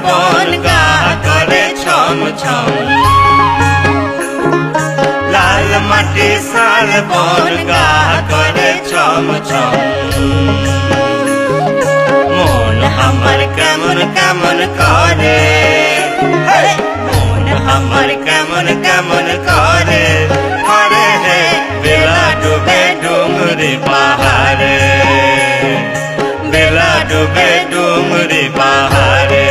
বন গা করে ছম ছম, লাল মাটি শাল বন গা করে ছম ছম। মন আমার কেমন কেমন করে, মন আমার কেমন কেমন করে, করে হে বেলা ডুবে ডুমরি পাহাড়ে, বেলা ডুবে ডুমরি পাহাড়ে।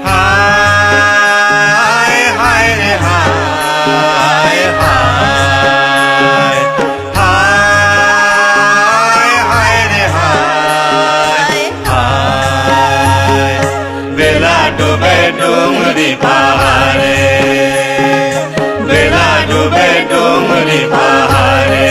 হায় হায় রে হায় হায়, হায় হায় রে হায় হায়, বেলা ডুবে ডুমরি পাহাড়ে, বেলা ডুবে ডুমরি পাহাড়ে।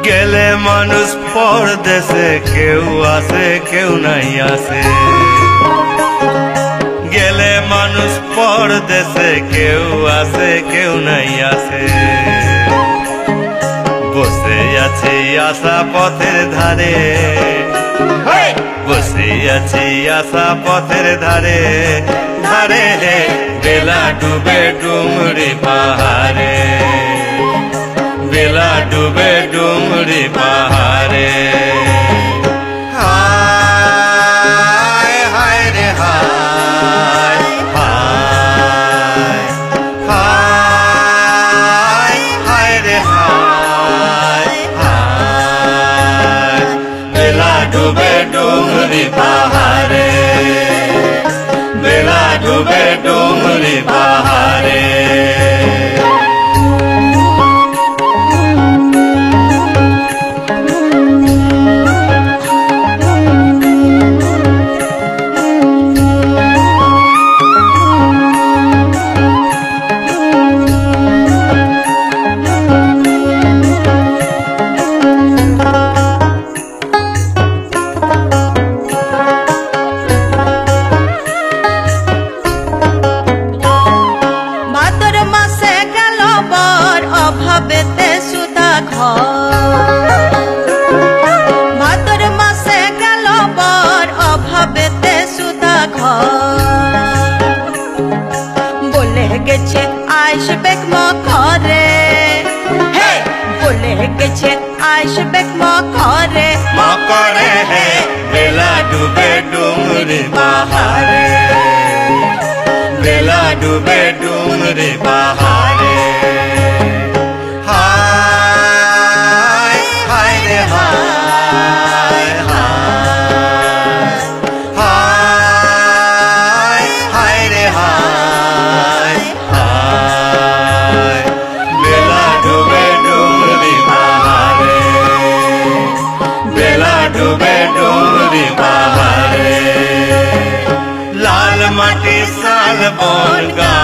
গেলে মানুষ পরদেশে, কেউ আসে কেউ নাই আসে। গেলে মানুষ পরদেশে, কেউ আসে কেউ নাই আসে। বসে আছি আশা পথের ধারে, বসে আছি আশা পথের ধারে, ধারে হে বেলা ডুবে ডুমরি পাহাড়ে, বেলা ডুবে ডুমরি পাহাড়ে। হায় হায় রে হায় হায়, হায় হায় রে হায় হায়, বেলা ডুবে ডুমরি পাহাড়ে, বেলা ডুবে ডুমরি পাহাড়ে। ভাবেতে সুধা ঘর, ভাদর মাসে গেল বর অভাবেতে সুধা ঘর। বলে গেছে আসবে মকরে, হে বলে গেছে আসবে মকরে, মকরে হে বেলা ডুবে ডুমরি পাহাড়ে, বেলা ডুবে ডুমরি পাহাড়ে। হায় হায় রে হায় হায়, হায় হায় রে হায় হায়, বেলা ডুবে ডুমরি পাহাড়ে, বেলা ডুবে ডুমরি পাহাড়ে। লাল মাটি শাল বন গা